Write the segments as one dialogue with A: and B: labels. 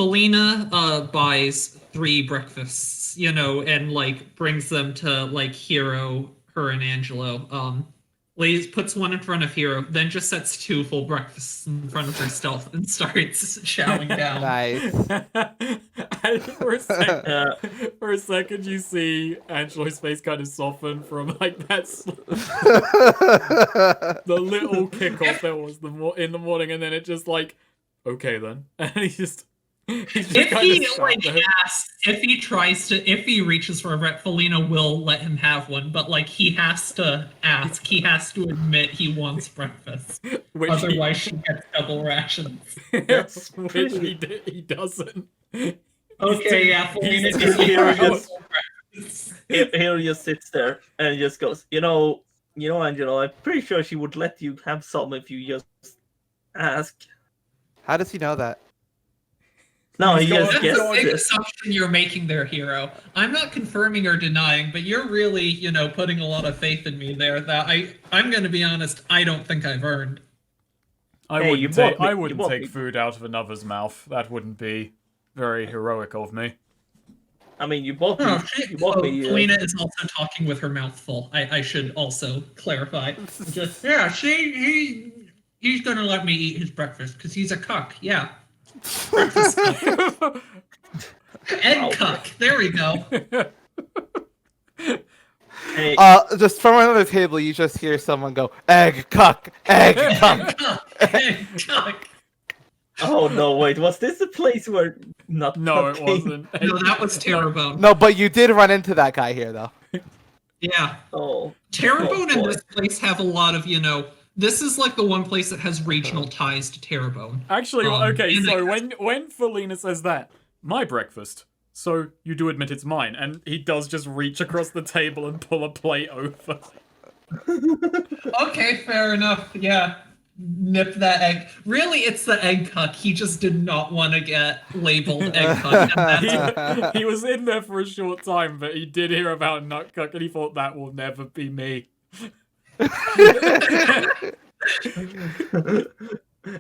A: Felina buys 3 breakfasts, and like brings them to like Hero, her and Angelo. Puts one in front of Hero, then just sets 2 full breakfasts in front of herself and starts chowing down.
B: Nice.
C: And for a second, you see Angelo's face kind of soften from like that the little kickoff there was in the morning, and then it just like, okay then, and he's just
A: if he reaches for a Brett, Felina will let him have one, but like he has to ask, he has to admit he wants breakfast. Otherwise she gets double rations.
C: Which he doesn't.
A: Okay, yeah, Felina
D: Hero just sits there and just goes, Angelo, I'm pretty sure she would let you have some if you just ask.
B: How does he know that?
D: No, he just
A: That's
D: guessed
A: a big
D: it.
A: assumption you're making there, Hero. I'm not confirming or denying, but you're really, putting a lot of faith in me there that I'm going to be honest, I don't think I've earned.
C: I wouldn't take food out of another's mouth. That wouldn't be very heroic of me.
D: I mean, you bought me.
A: Felina is also talking with her mouth full. I should also clarify. Just he's gonna let me eat his breakfast because he's a cuck. Yeah. Breakfast cuck. Egg cuck. There we go.
D: Hey.
B: Just from another table, you just hear someone go, "Egg cuck, egg cuck,
A: egg cuck."
D: Oh no! Wait, was this a place where not?
C: No, it wasn't.
A: No, that was Terrebone.
B: No, but you did run into that guy here, though.
A: Yeah.
D: Oh.
A: Terrebone and this place have a lot of, This is like the one place that has regional ties to Terrebone.
C: Actually, okay. So when Felina says that, my breakfast. So you do admit it's mine, and he does just reach across the table and pull a plate over.
A: Okay, fair enough. Yeah. Nip that egg. Really, it's the egg cuck. He just did not want to get labeled egg cuck.
C: He was in there for a short time, but he did hear about nut cuck, and he thought that will never be me.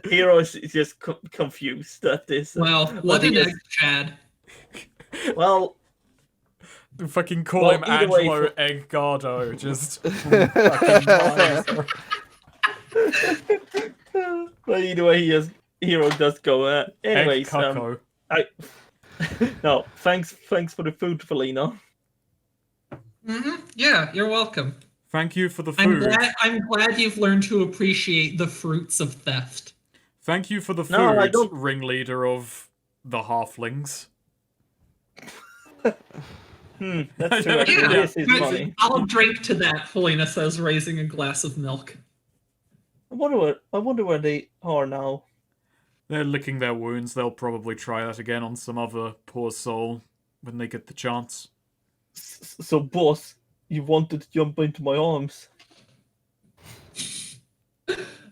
D: Hero is just confused at this.
A: Well, what an egg, Chad.
D: Well,
C: fucking call him Angelo Egggardo. Just fucking
D: well, either way, Hero does go. Anyways, no, thanks for the food, Felina.
A: Yeah, you're welcome.
C: Thank you for the food.
A: I'm glad you've learned to appreciate the fruits of theft.
C: Thank you for the food, ringleader of the halflings.
D: That's true.
A: Yeah, I'll drink to that, Felina says, raising a glass of milk.
D: I wonder where they are now.
C: They're licking their wounds. They'll probably try that again on some other poor soul when they get the chance.
D: So, boss, you wanted to jump into my arms.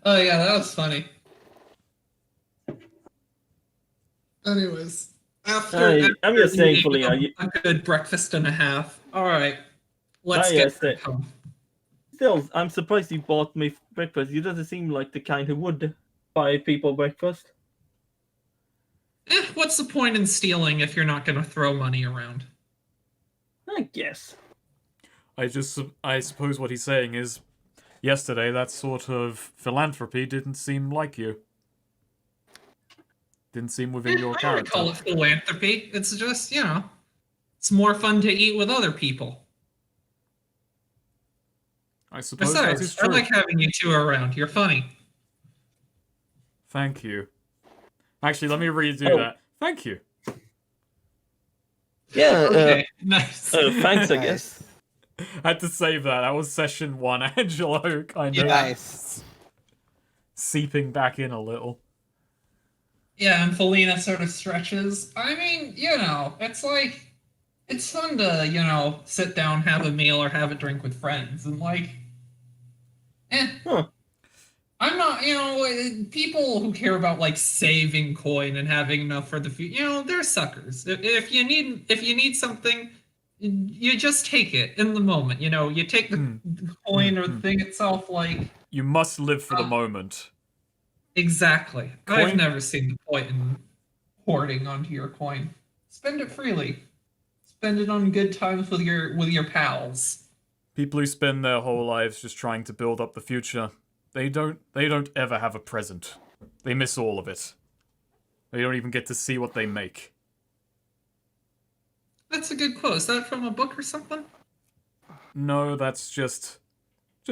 A: Oh yeah, that was funny. Anyways, after
D: I'm just saying, Felina,
A: a good breakfast and a half. All right, let's get home.
D: Still, I'm surprised you bought me breakfast. You doesn't seem like the kind who would buy people breakfast.
A: What's the point in stealing if you're not going to throw money around?
D: I guess.
C: I suppose what he's saying is, yesterday that sort of philanthropy didn't seem like you. Didn't seem within your character.
A: I wouldn't call it philanthropy. It's just, it's more fun to eat with other people.
C: I suppose that is
A: Besides,
C: true.
A: I like having you two around. You're funny.
C: Thank you. Actually, let me redo that. Thank you.
D: Yeah.
A: Okay, nice.
D: Thanks, I guess.
C: I had to save that. That was session 1. Angelo kind of
B: nice.
C: Seeping back in a little.
A: Yeah, and Felina sort of stretches. I mean, it's like, it's fun to, sit down, have a meal, or have a drink with friends, and I'm not, people who care about like saving coin and having enough for the future, they're suckers. If you need something, you just take it in the moment. You take the coin or the thing itself. Like,
C: you must live for the moment.
A: Exactly. I've never seen the point in hoarding onto your coin. Spend it freely. Spend it on good times with your pals.
C: People who spend their whole lives just trying to build up the future, they don't ever have a present. They miss all of it. They don't even get to see what they make.
A: That's a good quote. Is that from a book or something?
C: No, that's just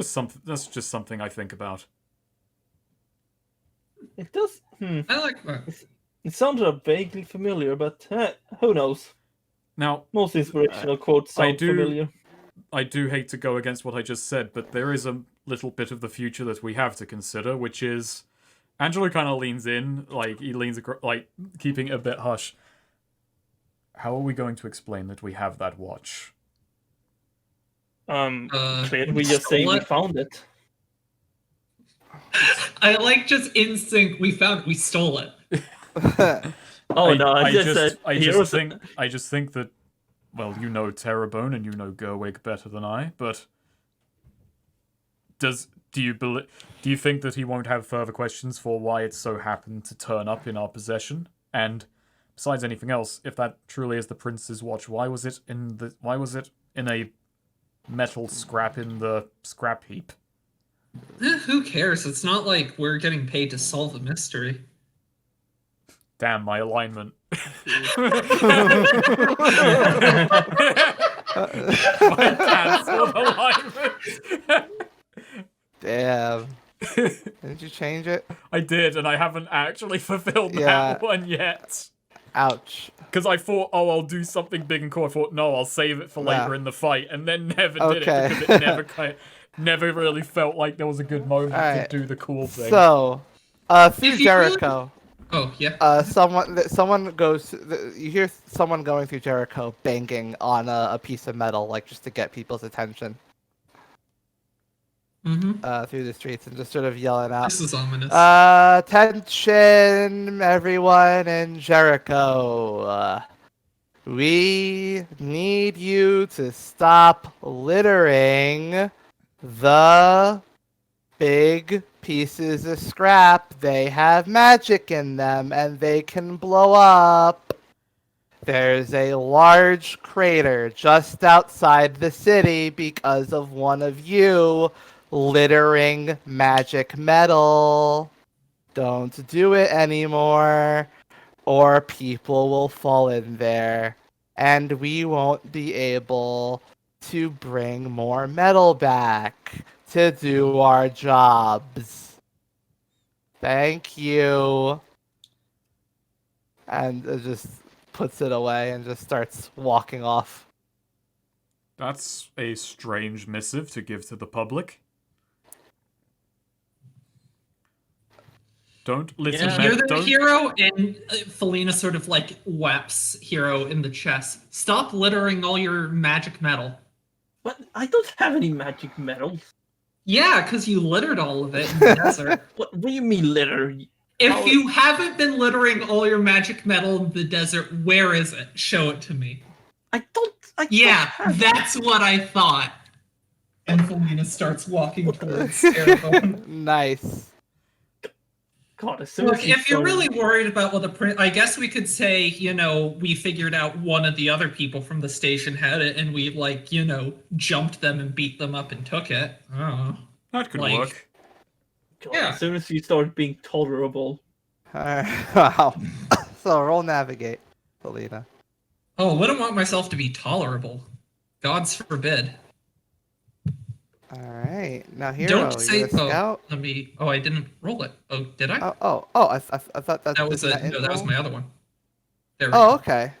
C: something. That's just something I think about.
D: It does.
A: I like that.
D: It sounds vaguely familiar, but who knows?
C: Now,
D: Most inspirational quotes sound familiar.
C: I do hate to go against what I just said, but there is a little bit of the future that we have to consider, which is Angelo kind of leans in, like he leans across, like keeping it a bit hush. How are we going to explain that we have that watch?
D: Clearly we just say we found it.
A: I like just instinct. We stole it.
D: Oh no! I just
C: think that, well, you know Terrebone and you know Gerwig better than I, but do you think that he won't have further questions for why it so happened to turn up in our possession? And besides anything else, if that truly is the prince's watch, why was it in a metal scrap in the scrap heap?
A: Who cares? It's not like we're getting paid to solve a mystery.
C: Damn, my alignment. My cancelled alignment.
B: Damn. Didn't you change it?
C: I did, and I haven't actually fulfilled that one yet.
B: Ouch.
C: Because I thought, oh, I'll do something big and cool. I thought, no, I'll save it for later in the fight, and then never did it because it never really felt like there was a good moment to do the cool thing.
B: So, through Jericho.
A: Oh yeah.
B: Someone goes. You hear someone going through Jericho, banging on a piece of metal, like just to get people's attention. Through the streets and just sort of yelling out.
A: This is ominous.
B: Attention, everyone in Jericho. We need you to stop littering the big pieces of scrap. They have magic in them and they can blow up. There's a large crater just outside the city because of one of you littering magic metal. Don't do it anymore, or people will fall in there, and we won't be able to bring more metal back to do our jobs. Thank you. And it just puts it away and just starts walking off.
C: That's a strange missive to give to the public. Don't listen.
A: You're the hero, and Felina sort of like whaps Hero in the chest. Stop littering all your magic metal.
D: What? I don't have any magic metal.
A: Yeah, because you littered all of it in the desert.
D: What do you mean litter?
A: If you haven't been littering all your magic metal in the desert, where is it? Show it to me.
D: I don't
A: that's what I thought. And Felina starts walking towards Terrebone.
B: Nice.
D: God, as soon
A: Look,
D: as
A: if you're really worried about what the prince, I guess we could say, we figured out one of the other people from the station had it, and we, jumped them and beat them up and took it. I don't know.
C: That could work.
D: God, as soon as you start being tolerable.
B: Wow. So roll navigate, Felina.
A: Oh, I wouldn't want myself to be tolerable. Gods forbid.
B: All right, now Hero,
A: Don't say
B: you're a scout.
A: I didn't roll it. Oh, did I?
B: I thought that
A: was that was my other one. There we
B: go.
A: go.
B: Okay.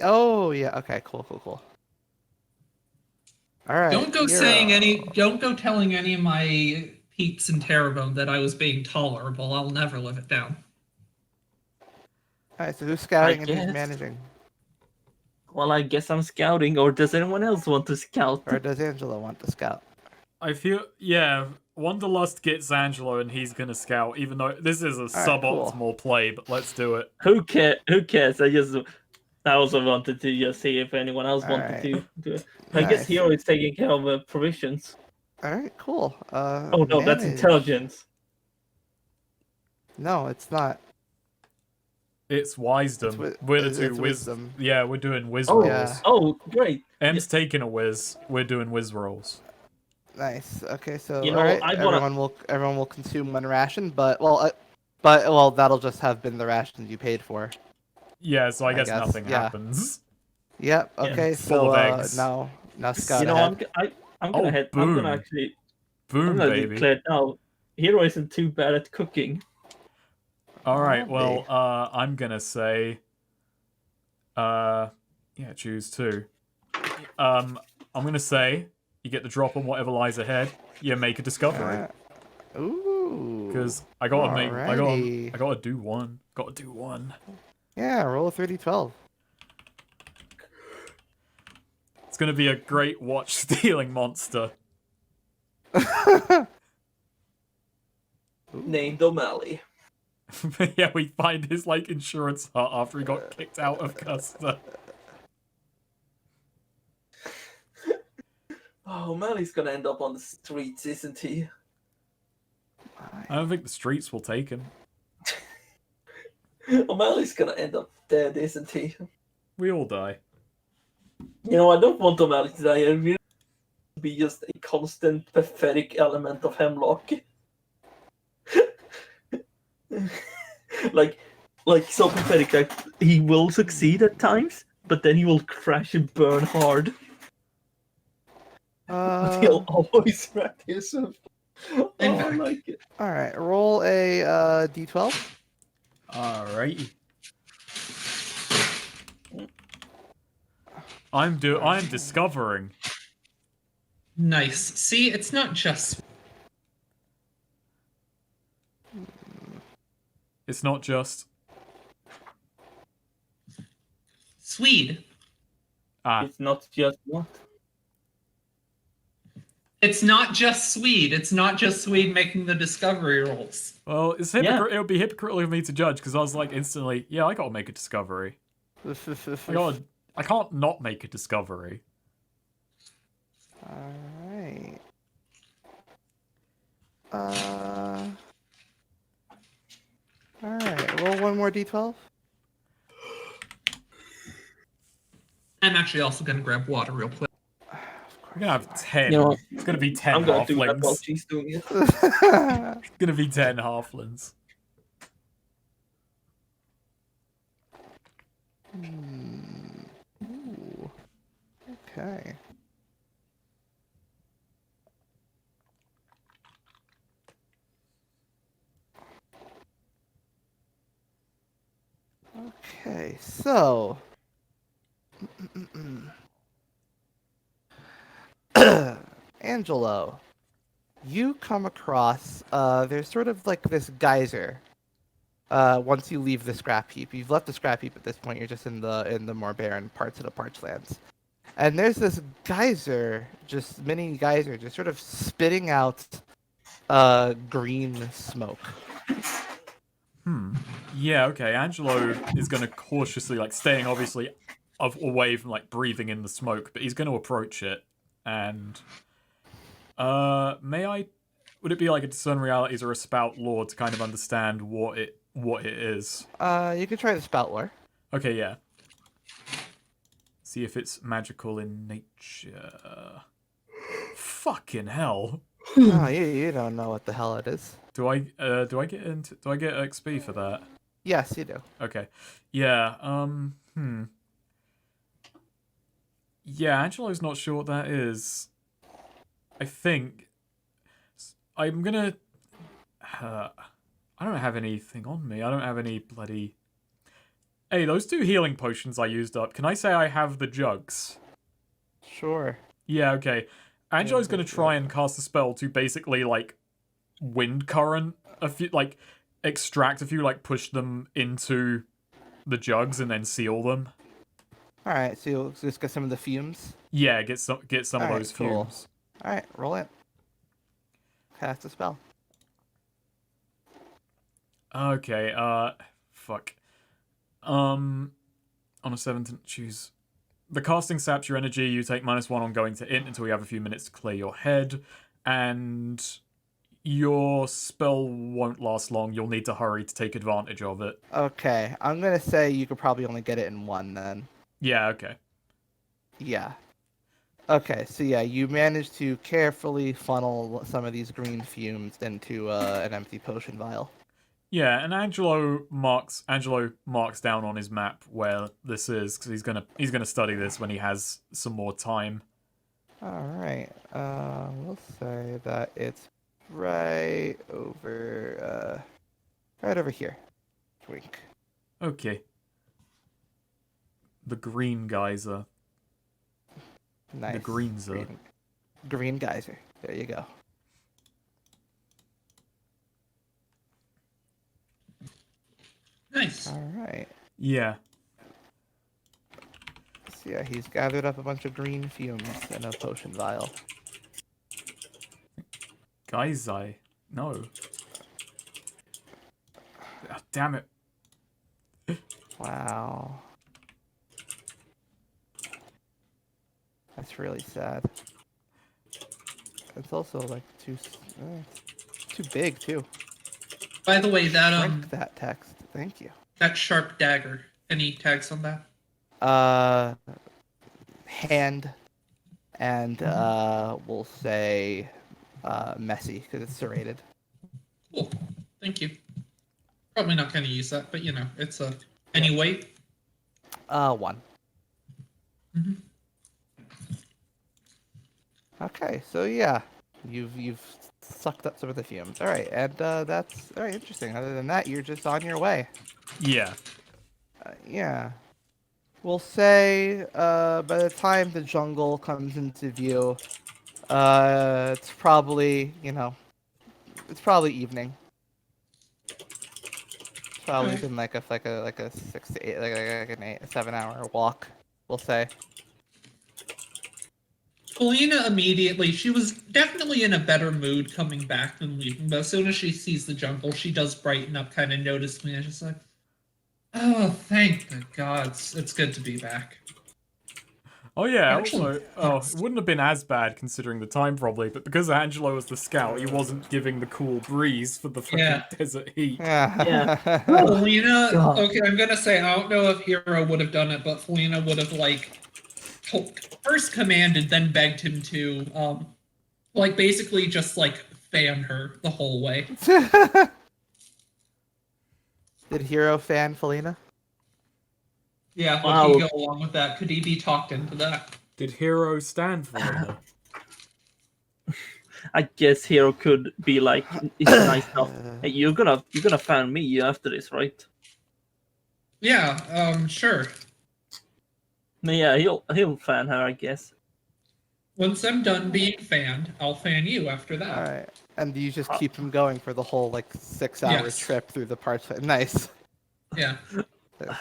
B: Oh yeah. Okay. Cool. All right.
A: Don't go
B: Hero.
A: Don't go telling any of my peeps in Terrebone that I was being tolerable. I'll never live it down.
B: All right. So who's scouting and
D: guess.
B: who's managing?
D: Well, I guess I'm scouting, or does anyone else want to scout?
B: Or does Angela want to scout?
C: I feel, Wanderlust gets Angelo and he's gonna scout, even though this is a suboptimal play, but let's do it.
D: Who cares? I also wanted to just see if anyone else wanted to do it. I guess Hero is taking care of provisions.
B: Alright, cool.
D: Oh no, that's intelligence.
B: No, it's not.
C: It's wisdom.
B: It's
C: We're the
B: it's
C: two
B: wisdom.
C: Yeah, we're doing whiz
D: Oh,
C: rolls.
D: oh, great.
C: M's taking a whiz. We're doing whiz rolls.
B: Nice. Okay, so
D: You know,
B: all right,
D: I wanna-
B: everyone will consume one ration, but that'll just have been the rations you paid for.
C: Yeah, so I guess
B: guess,
C: nothing
B: yeah.
C: happens.
B: Yep.
D: Yeah.
B: Okay,
C: Full
B: so
C: of eggs.
B: now Scout
D: You know,
B: ahead.
D: I'm gonna
C: Oh,
D: head. I'm
C: boom.
D: gonna actually.
C: Boom,
D: I'm gonna
C: baby.
D: declare now. Hero isn't too bad at cooking.
C: All right,
B: Alrighty.
C: well, I'm gonna say, choose two. I'm gonna say you get the drop on whatever lies ahead. You make a discovery.
B: Ooh.
C: Because I gotta do one. Gotta do one.
B: Yeah, roll a 30-12.
C: It's gonna be a great watch stealing monster.
D: Named O'Malley.
C: Yeah, we find his like insurance hut after he got kicked out of Custer.
D: Oh, O'Malley's gonna end up on the streets, isn't he?
C: I don't think the streets will take him.
D: O'Malley's gonna end up dead, isn't he?
C: We all die.
D: You know, I don't want O'Malley to die. I really want to be just a constant, pathetic element of Hemlock. like so pathetic that he will succeed at times, but then he will crash and burn hard. But he'll always wrap himself. Oh, I like it.
B: All right, roll a d12.
C: Alrighty. I'm discovering.
A: Nice. See, it's not just
C: It's not just
A: Swede.
D: It's not just what?
A: It's not just Swede. It's not just Swede making the discovery rolls.
C: well, it's it would be hypocritical of me to judge because I was like instantly, yeah, I gotta make a discovery. I can't not make a discovery.
B: All right. All right. Roll one more d12.
A: I'm actually also gonna grab water real quick.
C: We're gonna have 10.
D: You know what?
C: It's gonna be 10
D: I'm gonna do that while
C: halflings.
D: she's doing it.
C: It's gonna be 10 halflings.
B: Ooh. Okay. Okay, so Angelo, you come across there's sort of like this geyser. Once you leave the scrap heap, you've left the scrap heap at this point. You're just in the more barren parts of the parchlands, and there's this geyser, just mini geyser, just sort of spitting out green smoke.
C: Yeah, okay. Angelo is gonna cautiously, like, staying obviously away from like breathing in the smoke, but he's gonna approach it. And would it be like a discern realities or a spout lore to kind of understand what it is?
B: You could try the spout lore.
C: Okay, yeah. See if it's magical in nature. Fucking hell.
B: Oh, you don't know what the hell it is.
C: Do I get XP for that?
B: Yes, you do.
C: Okay. Yeah, Yeah, Angelo's not sure what that is. I think I'm gonna I don't have anything on me. I don't have any bloody... Hey, those 2 healing potions I used up. Can I say I have the jugs?
B: Sure.
C: Yeah, okay. Angelo's gonna try and cast a spell to basically, like, wind current a few, like, extract a few, like, push them into the jugs and then seal them.
B: All right, so you'll just get some of the fumes.
C: Yeah, get some of
B: Alright,
C: those
B: cool.
C: fumes.
B: All right, roll it. Cast a spell.
C: Okay, fuck. On a 7 choose. The casting saps your energy. You take -1 on going to int until you have a few minutes to clear your head, and your spell won't last long. You'll need to hurry to take advantage of it.
B: Okay, I'm gonna say you could probably only get it in one then.
C: Yeah, okay.
B: Yeah. Okay, so yeah, you managed to carefully funnel some of these green fumes into an empty potion vial.
C: Yeah, and Angelo marks down on his map where this is because he's gonna study this when he has some more time.
B: All right. We'll say that it's right over here. Twink.
C: Okay. The green geyser.
B: Nice.
C: greenzer.
B: Green geyser. There you go.
A: Nice.
B: All right.
C: Yeah.
B: So yeah, he's gathered up a bunch of green fumes in a potion vial.
C: Geyser. No. Ah, damn it.
B: Wow. That's really sad. It's also like too big too.
A: By the way,
B: Shrink that text. Thank you.
A: that sharp dagger. Any tags on that?
B: Hand, and we'll say messy because it's serrated.
A: Cool. Thank you. Probably not going to use that, but you know, it's a any weight.
B: 1.
A: Mhm.
B: Okay, so yeah, you've sucked up some of the fumes. All right, and that's very interesting. Other than that, you're just on your way.
C: Yeah.
B: Yeah. We'll say by the time the jungle comes into view, it's probably it's probably evening. It's probably
A: Okay.
B: been like a 6 to 8 like an 7 hour walk. We'll say.
A: Felina immediately, she was definitely in a better mood coming back than leaving, but as soon as she sees the jungle, she does brighten up, kind of notice me, and just like, oh, thank the gods, it's good to be back.
C: Oh yeah,
A: Actually,
C: also, it wouldn't have been as bad considering the time probably, but because Angelo was the scout, he wasn't giving the cool breeze for the fucking
A: Yeah.
C: desert heat.
D: Yeah.
A: Felina,
D: God.
A: okay, I'm gonna say, I don't know if Hero would have done it, but Felina would have, like, first commanded, then begged him to, like, basically just, like, fan her the whole way.
B: Did Hero fan Felina?
A: Yeah, would
D: Wow.
A: he go along with that? Could he be talked into that?
C: Did Hero stand for it?
D: I guess Hero could be like, it's nice enough. Hey, you're gonna fan me after this, right?
A: Yeah, sure.
D: Yeah, he'll fan her, I guess.
A: Once I'm done being fanned, I'll fan you after that.
B: All right, and you just keep him going for the whole like 6 hour
A: Yes.
B: trip through the parts. Nice.
A: Yeah.
B: 6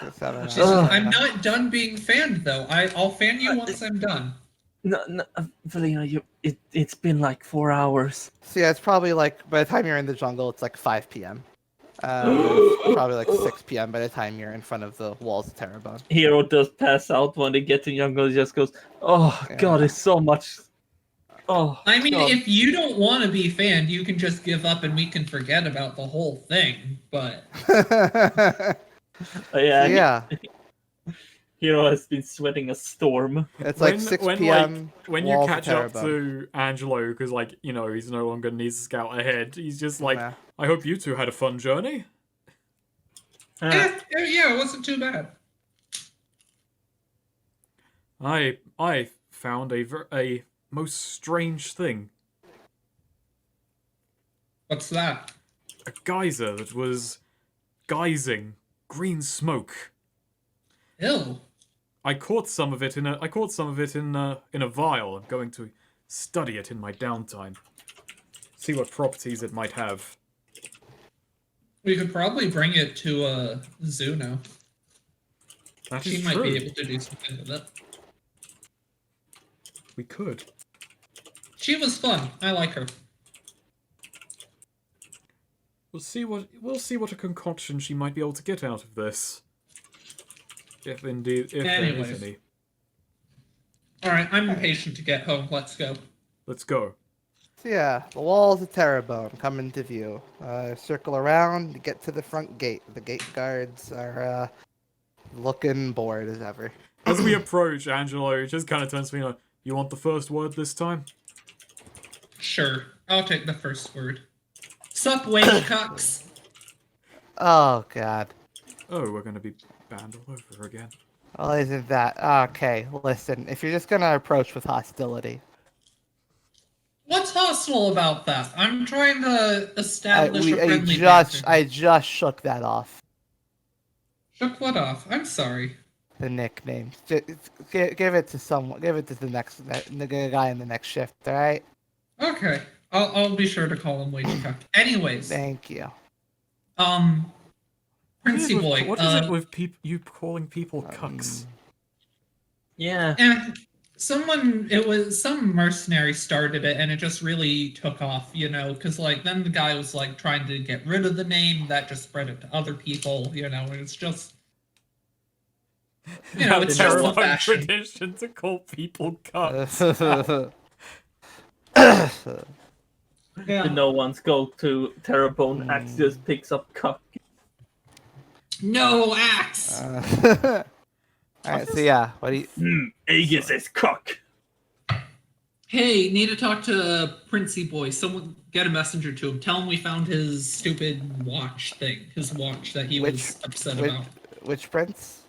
B: or 7
A: She's
B: hours.
A: just, I'm not done being fanned though. I'll fan you once I'm done.
D: No, Valina, it's been like 4 hours.
B: So yeah, it's probably like by the time you're in the jungle, it's like 5 p.m. It's probably like 6 p.m. by the time you're in front of the walls of Terrebonne.
D: Hero does pass out when they get to jungle. He just goes, "Oh
B: Yeah.
D: God, it's so much." Oh,
A: I mean,
D: God.
A: if you don't want to be fanned, you can just give up and we can forget about the whole thing. But
D: Yeah,
B: yeah,
D: Hero has been sweating a storm.
B: it's like 6 p.m.
C: When you
B: walls of
C: catch up
B: Terrebonne.
C: to Angelo, because like he's no longer needs to scout ahead. He's just like,
B: Yeah.
C: I hope you two had a fun journey.
A: yeah, it wasn't too bad.
C: I found a most strange thing.
A: What's that?
C: A geyser that was geysing green smoke.
A: Ew.
C: I caught some of it in a vial. I'm going to study it in my downtime. See what properties it might have.
A: We could probably bring it to Zuno.
C: That
A: She
C: is
A: might
C: true.
A: be able to do something with it.
C: We could.
A: She was fun. I like her.
C: We'll see what a concoction she might be able to get out of this. If there
A: Anyways.
C: is any.
A: All right, I'm impatient to get home. Let's go.
C: Let's go.
B: So yeah, the walls of Terrebonne come into view. Circle around, get to the front gate. The gate guards are looking bored as ever.
C: As we approach, Angelo just kind of turns to me like, "You want the first word this time?"
A: Sure, I'll take the first word. Sup, wage cucks?
B: Oh god.
C: Oh, we're gonna be banned all over again.
B: Well, isn't that okay? Listen, if you're just gonna approach with hostility,
A: What's hostile about that? I'm trying to establish a friendly banter.
B: I just shook that off.
A: Shook what off? I'm sorry.
B: The nickname. Give it to someone. Give it to the guy in the next shift. All right.
A: Okay, I'll be sure to call him wage cuck. Anyways,
B: Thank you.
A: Princey boy.
C: What is it with you calling people cucks?
D: Yeah.
A: It was some mercenary started it, and it just really took off, because then the guy was like trying to get rid of the name, that just spread it to other people, and it's just, it's just a fashion.
C: Tradition to call people cucks.
A: Yeah.
D: No one's go to Terrebonne Axe just picks up cuck.
A: No axe.
B: Alright, so yeah, what do you?
D: Aegis is cuck.
A: Hey, need to talk to Princey boy. Someone get a messenger to him. Tell him we found his stupid watch thing. His watch that he was upset about.
B: Which prince?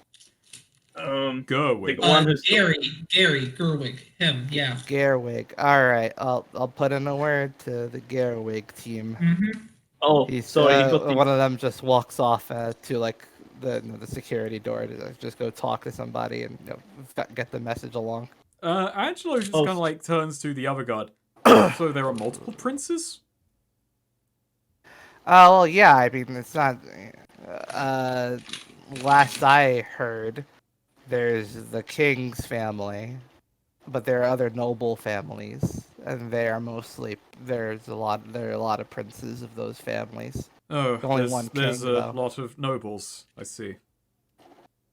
C: Gerwig.
D: The one who's
A: Gary Gerwig. Him, yeah.
B: Gerwig. All right, I'll put in a word to the Gerwig team.
A: Mm-hmm.
D: Oh,
B: He's,
D: sorry. He got
B: one of them just walks off to like the security door to just go talk to somebody and get the message along.
C: Angelo just kind of like turns to the other guard. So there are multiple princes?
B: Oh well, yeah. I mean, it's not. Last I heard, there's the king's family, but there are other noble families, and they are mostly there are a lot of princes of those families.
C: Oh,
B: Only
C: there's
B: king,
C: a
B: though.
C: lot of nobles. I see.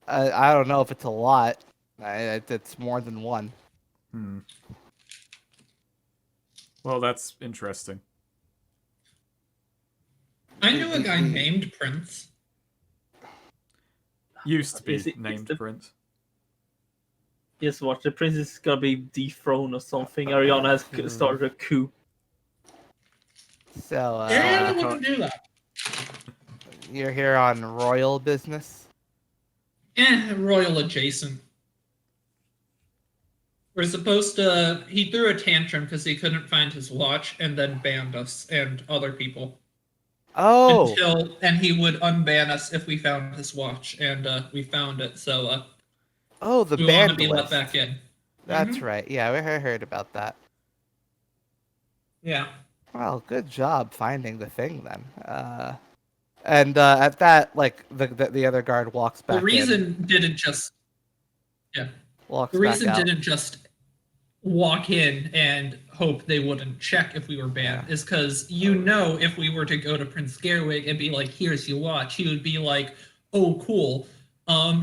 B: I don't know if it's a lot. It's more than one.
C: Well, that's interesting.
A: I knew a guy named Prince.
C: Used to be
D: Is it-
C: named
D: it's the-
C: Prince.
D: Yes, watch. The princess is gonna be dethroned or something. Ariana has started a coup.
B: So
A: Ariana wouldn't do that.
B: you're here on royal business.
A: Royal adjacent. We're supposed to. He threw a tantrum because he couldn't find his watch, and then banned us and other people.
B: Oh,
A: And he would unban us if we found his watch, and we found it. So
B: the
A: we want
B: band
A: to be
B: list.
A: let back in.
B: That's
A: Mhm.
B: right. Yeah, I heard about that.
A: Yeah.
B: Well, good job finding the thing then. And at that, like the other guard walks back.
A: The reason didn't just. Yeah.
B: Walks
A: The
B: back
A: reason
B: out.
A: didn't just walk in and hope they wouldn't check if we were banned is because if we were to go to Prince Gerwig and be like, here's your watch, he would be like, oh cool,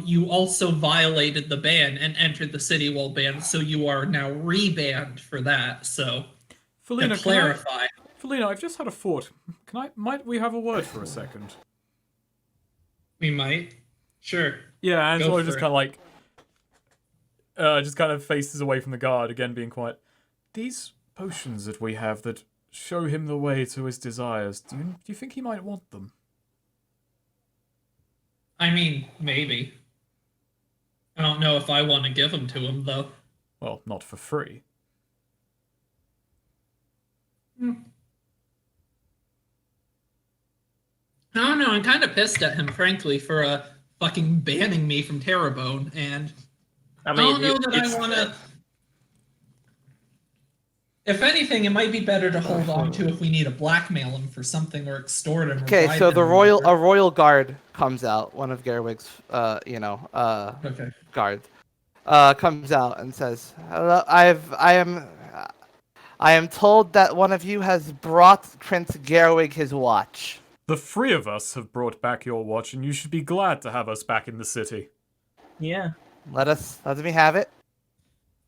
A: you also violated the ban and entered the city while banned, so you are now rebanned for that. So
C: Felina,
A: to clarify,
C: Felina, I've just had a thought. Might we have a word for a second?
A: we might. Sure.
C: Yeah, Angelo
A: for
C: just
A: it.
C: kind of faces away from the guard, again being quiet. These potions that we have that show him the way to his desires, do you think he might want them?
A: I mean, maybe. I don't know if I want to give them to him, though.
C: Well, not for free.
A: I don't know, I'm kind of pissed at him, frankly, for fucking banning me from Terrebonne, and
D: I
A: I don't know
D: mean,
A: that I want to... If anything, it might be better to hold on to if we need to blackmail him for something or extort him. Or
B: Okay,
A: bribe
B: so
A: him
B: the
A: or
B: a
A: whatever.
B: royal guard comes out. One of Gerwig's,
A: Okay.
B: guards, comes out and says, "Hello, I am told that one of you has brought Prince Gerwig his watch."
C: The three of us have brought back your watch, and you should be glad to have us back in the city.
D: yeah.
B: Let me have it.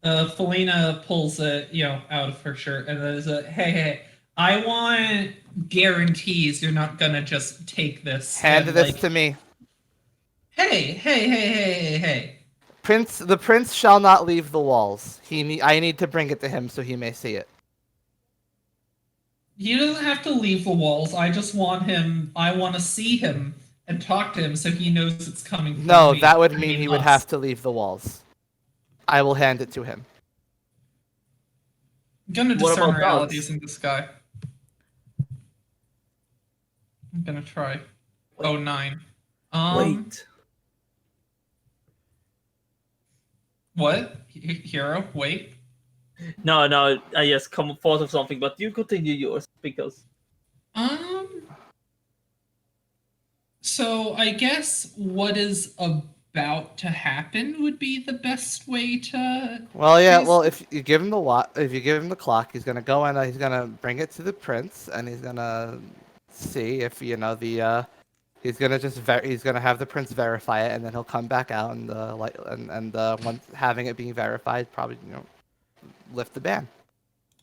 A: Felina pulls it, out of her shirt and there's hey, I want guarantees you're not gonna just take this
B: Hand
A: and
B: this to me.
A: hey.
B: The prince shall not leave the walls. I need to bring it to him so he may see it.
A: He doesn't have to leave the walls. I just want him. I want to see him and talk to him so he knows it's coming from
B: No,
A: me.
B: that would
A: I
B: mean he
A: us.
B: would have to leave the walls. I will hand it to him.
A: I'm gonna
D: What
A: discern
D: about
A: realities
D: dogs?
A: in this guy. I'm gonna try.
D: Wait.
A: Oh, 9.
D: Wait.
A: What? Hero? Wait.
D: No, I just come thought of something, but you continue yours because
A: So I guess what is about to happen would be the best way to.
B: Well, yeah. Well, if you give him the clock, he's gonna go and he's gonna bring it to the prince, and he's gonna see if he's gonna he's gonna have the prince verify it, and then he'll come back out and once having it being verified, probably lift the ban.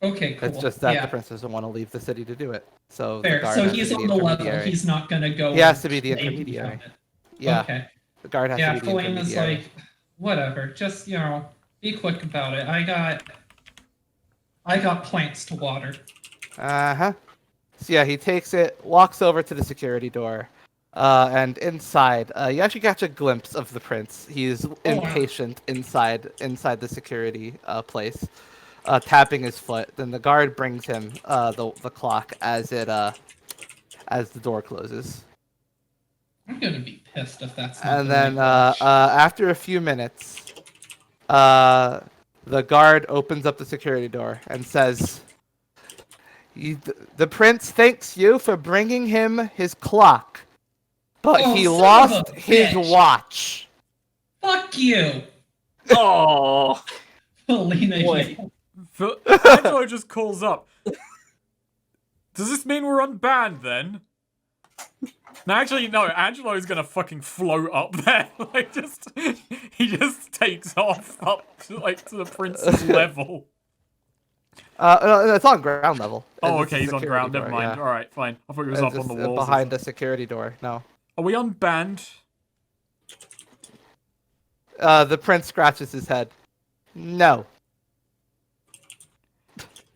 A: Okay, cool.
B: It's just that
A: yeah.
B: the prince doesn't want to leave the city to do it. So
A: Fair.
B: the guard
A: So
B: has
A: he's
B: to be
A: on the level.
B: intermediary.
A: He's not gonna go.
B: He has to be
A: and
B: the
A: play
B: intermediary.
A: beyond it.
B: Yeah.
A: Okay.
B: The guard has
A: Yeah,
B: to be the
A: Felena's
B: intermediary.
A: like, whatever. Just be quick about it. I got plants to water.
B: Uh-huh. So yeah, he takes it, walks over to the security door, and inside, you actually catch a glimpse of the prince. He's impatient inside the security place, tapping his foot. Then the guard brings him the clock as the door closes.
A: I'm gonna be pissed if that's not.
B: And
A: the
B: then
A: right watch.
B: after a few minutes, the guard opens up the security door and says, "The prince thanks you for bringing him his clock, but
A: Oh,
B: he
A: son of
B: lost
A: a
B: his
A: bitch.
B: watch."
A: Fuck you,
D: oh
A: Felina.
D: wait.
C: Angelo just calls up. Does this mean we're unbanned then? No, actually, no. Angelo's gonna fucking float up there. He just takes off up to the prince's level.
B: No, it's on ground level.
C: Oh,
B: It's a
C: okay, he's on
B: security
C: ground.
B: door,
C: Never mind.
B: yeah.
C: All right, fine. I thought he was
B: It's
C: up on
B: just,
C: the walls.
B: behind a security door. No.
C: Are we unbanned?
B: The prince scratches his head. No.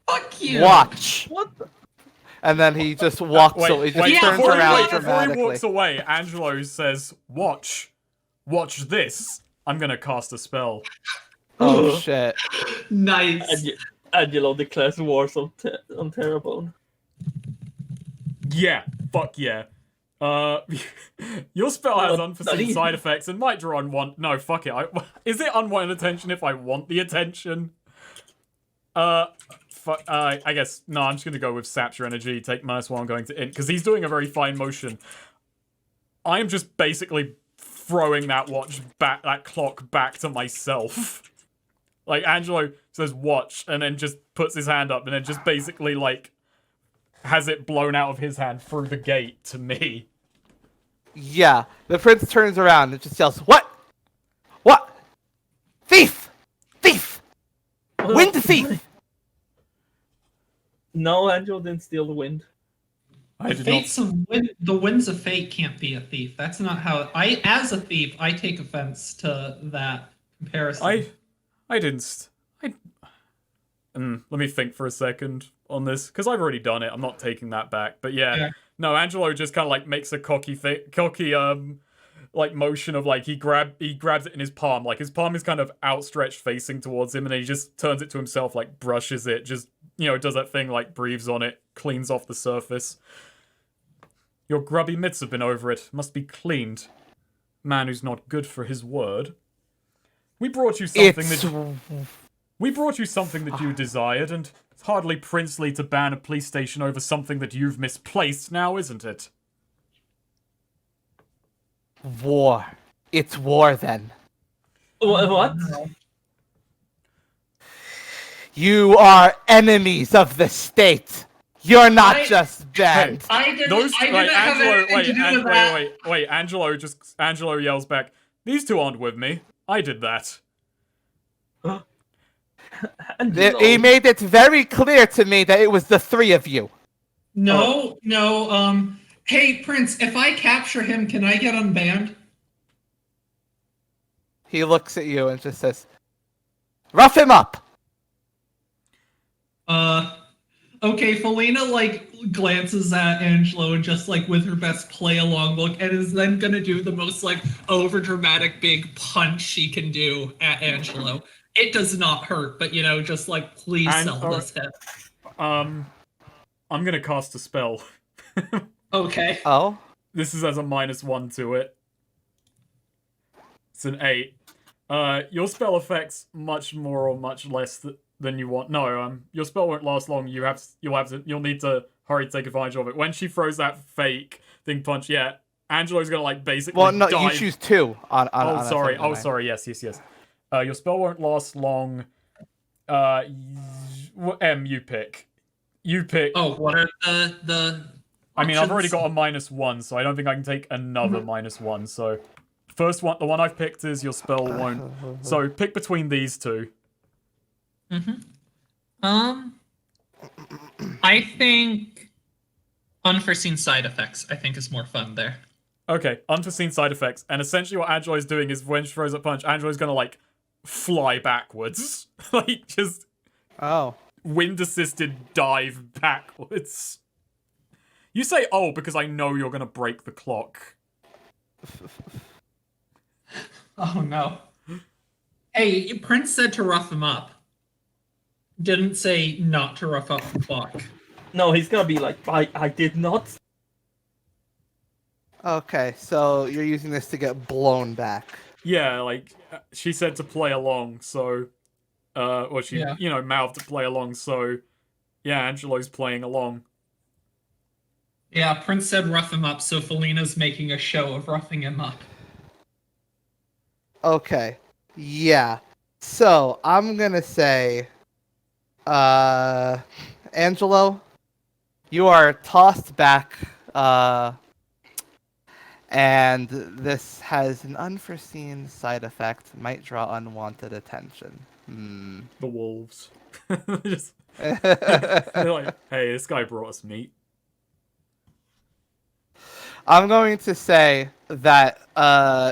A: Fuck you.
B: Watch.
D: What? The...
B: And then he just walks away. He just turns around
C: before
B: dramatically.
C: he walks away, Angelo says, "Watch this. I'm gonna cast a spell."
B: Oh shit.
A: Nice.
D: Angelo declares war on Terrebonne.
C: Yeah, fuck yeah. Your spell has unforeseen side effects and might draw unwanted. No, fuck it. Is it unwanted attention if I want the attention? I guess no. I'm just gonna go with Sapture Energy. Take minus one going to int because he's doing a very fine motion. I'm just basically throwing that clock back to myself. Like Angelo says, "Watch," and then just puts his hand up, and then just basically has it blown out of his hand through the gate to me.
B: Yeah. The prince turns around and just yells, "What? What? Thief! Thief! Wind thief!"
D: No, Angelo didn't steal the wind.
A: The winds of fate can't be a thief. That's not how. As a thief, I take offense to that comparison.
C: I didn't. Let me think for a second on this because I've already done it. I'm not taking that back. But yeah. No. Angelo just kind of makes a cocky motion of he grabs it in his palm. His palm is kind of outstretched, facing towards him, and then he just turns it to himself, brushes it, just does that thing, breathes on it, cleans off the surface. Your grubby mitts have been over it. Must be cleaned. Man who's not good for his word. We brought you something that you desired, and it's hardly princely to ban a police station over something that you've misplaced now, isn't it?
B: War. It's war then.
D: What?
B: You are enemies of the state. You're not just banned.
A: I didn't have anything to do with that.
C: Wait. Angelo yells back, "These two aren't with me. I did that."
B: He made it very clear to me that it was the three of you.
A: No, no. Hey, Prince, if I capture him, can I get unbanned?
B: He looks at you and just says, "Rough him up."
A: Okay, Felina, like, glances at Angelo and just, like, with her best play-along look, and is then gonna do the most, like, overdramatic big punch she can do at Angelo. It does not hurt, but, you know, just, like, please
C: And-
A: sell this hit.
C: I'm gonna cast a spell.
A: Okay.
B: Oh?
C: This is as a -1 to it. It's an 8. Your spell affects much more or much less than you want. No, your spell won't last long. You'll need to hurry to take advantage of it. When she throws that fake thing punch, yeah, Angelo's gonna like basically.
B: Well, no,
C: dive.
B: you choose 2 on.
C: Oh,
B: on
C: sorry.
B: a
C: Sorry. Yes. Your spell won't last long. You pick. You pick.
A: Oh, what are the
C: I mean, I've already
A: options?
C: got a -1, so I don't think I can take another -1. So, first one, the one I've picked is your spell won't. So, pick between these two.
A: I think unforeseen side effects, I think, is more fun there.
C: Okay, unforeseen side effects, and essentially what Angelo is doing is when she throws a punch, Angelo's gonna like fly backwards, like just
B: Oh.
C: wind-assisted dive backwards. You say, "Oh," because I know you're gonna break the clock.
A: Oh no. Hey, Prince said to rough him up. Didn't say not to rough up the clock.
D: No, he's gonna be like, I did not.
B: Okay, so you're using this to get blown back.
C: Yeah, like she said to play along, so or she
A: Yeah.
C: mouthed to play along, so yeah, Angelo's playing along.
A: Yeah, Prince said rough him up, so Felina's making a show of roughing him up.
B: Okay. Yeah. So I'm gonna say, Angelo, you are tossed back, and this has an unforeseen side effect. Might draw unwanted attention.
C: The wolves. Just, they're like, hey, this guy brought us meat.
B: I'm going to say that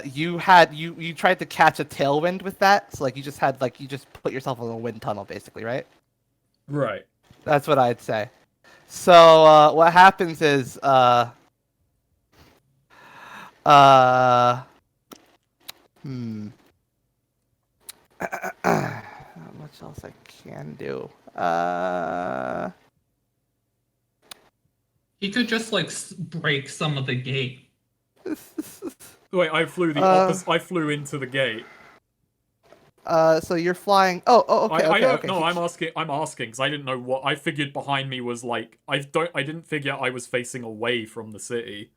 B: you tried to catch a tailwind with that, so like you just put yourself in a wind tunnel basically, right?
C: Right.
B: That's what I'd say. So what happens is how much else I can do?
A: He could just, like, break some of the gate.
C: Wait, I flew the opposite. I flew into the gate.
B: So you're flying. Oh, okay, okay.
C: No, I'm asking because I didn't know what. I figured behind me was like. I didn't figure I was facing away from the city.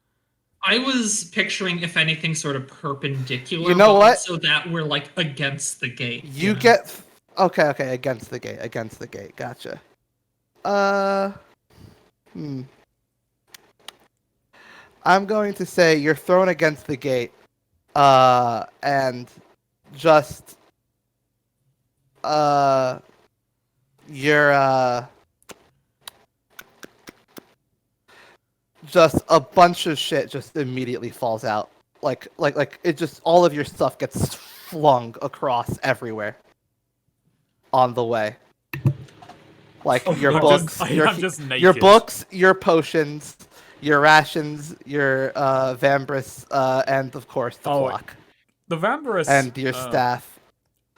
A: I was picturing, if anything, sort of perpendicular.
B: You know
A: but
B: what?
A: So that we're, like, against the gate.
B: You get. Okay, against the gate. Gotcha. I'm going to say you're thrown against the gate, and just, you're, just a bunch of shit just immediately falls out. Like it just, all of your stuff gets flung across everywhere on the way. Like your books,
C: I'm just naked.
B: your books, your potions, your rations, your Vambrace, and of course the clock.
C: The Vambrace
B: and your staff,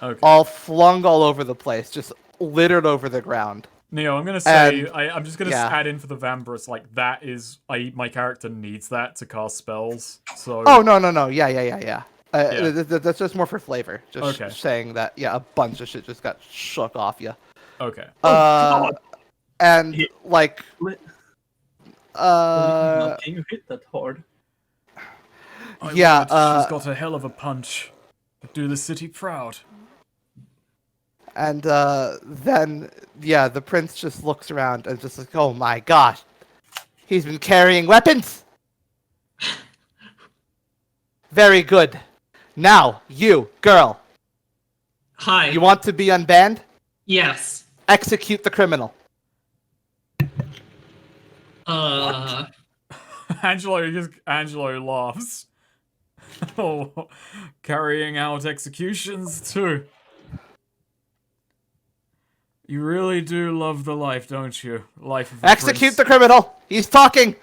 C: okay.
B: all flung all over the place, just littered over the ground.
C: Neo, I'm gonna say,
B: And,
C: I'm just gonna add in for the Vambrace, like, that is, my character needs that to cast spells, so...
B: Oh, no, yeah. That's just more for flavor. Just
C: okay.
B: saying that, yeah, a bunch of shit just got shook off you.
C: Okay.
B: And, like...
D: Can you hit that hard?
B: Yeah,
C: she's got a hell of a punch. Do the city proud.
B: And then, yeah, the prince just looks around and just like, oh my gosh, he's been carrying weapons? Very good. Now, you, girl.
A: Hi.
B: You want to be unbanned?
A: Yes.
B: Execute the criminal.
C: Angelo laughs. Oh, carrying out executions too. You really do love the life, don't you? Life of a
B: Execute
C: prince.
B: the criminal. He's talking.